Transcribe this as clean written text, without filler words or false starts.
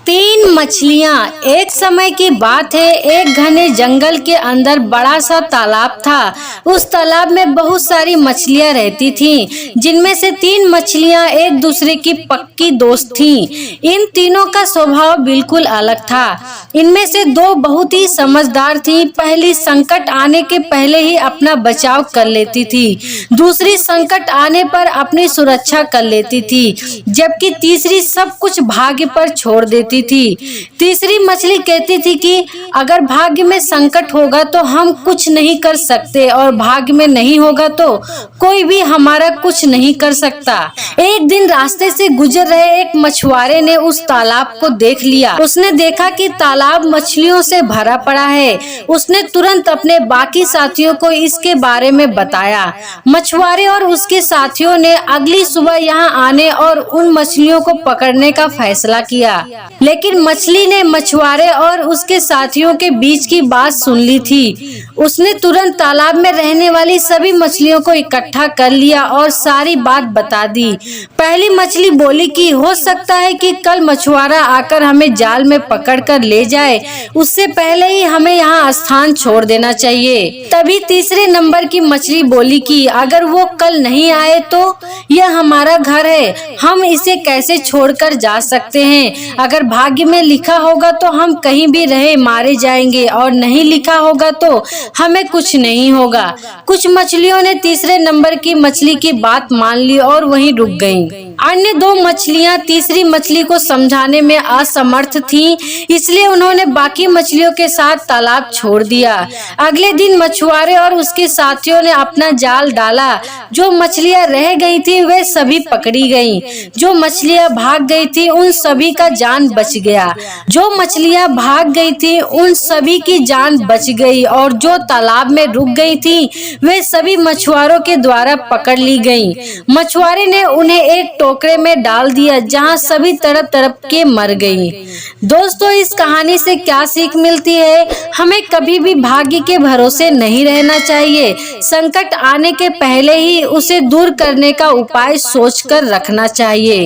तीन मछलियां। एक समय की बात है, एक घने जंगल के अंदर बड़ा सा तालाब था। उस तालाब में बहुत सारी मछलियां रहती थीं, जिनमें से तीन मछलियां एक दूसरे की पक्की दोस्त थीं। इन तीनों का स्वभाव बिल्कुल अलग था। इनमें से दो बहुत ही समझदार थीं। पहली संकट आने के पहले ही अपना बचाव कर लेती थी, दूसरी संकट आने पर अपनी सुरक्षा कर लेती थी, जबकि तीसरी सब कुछ भाग्य पर छोड़ देती थी। तीसरी मछली कहती थी कि अगर भाग्य में संकट होगा तो हम कुछ नहीं कर सकते और भाग्य में नहीं होगा तो कोई भी हमारा कुछ नहीं कर सकता। एक दिन रास्ते से गुजर रहे एक मछुआरे ने उस तालाब को देख लिया। उसने देखा कि तालाब मछलियों से भरा पड़ा है। उसने तुरंत अपने बाकी साथियों को इसके बारे में बताया। मछुआरे और उसके साथियों ने अगली सुबह यहाँ आने और उन मछलियों को पकड़ने का फैसला किया। लेकिन मछली ने मछुआरे और उसके साथियों के बीच की बात सुन ली थी। उसने तुरंत तालाब में रहने वाली सभी मछलियों को इकट्ठा कर लिया और सारी बात बता दी। पहली मछली बोली कि हो सकता है कि कल मछुआरा आकर हमें जाल में पकड़ कर ले जाए, उससे पहले ही हमें यहाँ स्थान छोड़ देना चाहिए। तभी तीसरे नंबर की मछली बोली कि अगर वो कल नहीं आए तो यह हमारा घर है, हम इसे कैसे छोड़कर जा सकते हैं। अगर भाग्य में लिखा होगा तो हम कहीं भी रहे मारे जाएंगे और नहीं लिखा होगा तो हमें कुछ नहीं होगा। कुछ मछलियों ने तीसरे नंबर की मछली की बात मान ली और वहीं रुक गईं। अन्य दो मछलियां तीसरी मछली को समझाने में असमर्थ थीं, इसलिए उन्होंने बाकी मछलियों के साथ तालाब छोड़ दिया। अगले दिन मछुआरे और उसके साथियों ने अपना जाल डाला। जो मछलियां रह गई थी वे सभी पकड़ी गईं। जो मछलियां भाग गई थी उन सभी का जान बच गया। जो मछलियां भाग गई थी उन सभी की जान बच गई और जो तालाब में रुक गई थी वे सभी मछुआरों के द्वारा पकड़ ली गईं। मछुआरे ने उन्हें एक टोकरे में डाल दिया जहां सभी तड़प तड़प के मर गईं। दोस्तों, इस कहानी से क्या सीख मिलती है? हमें कभी भी भाग्य के भरोसे नहीं रहना चाहिए। संकट आने के पहले ही उसे दूर करने का उपाय सोचकर रखना चाहिए।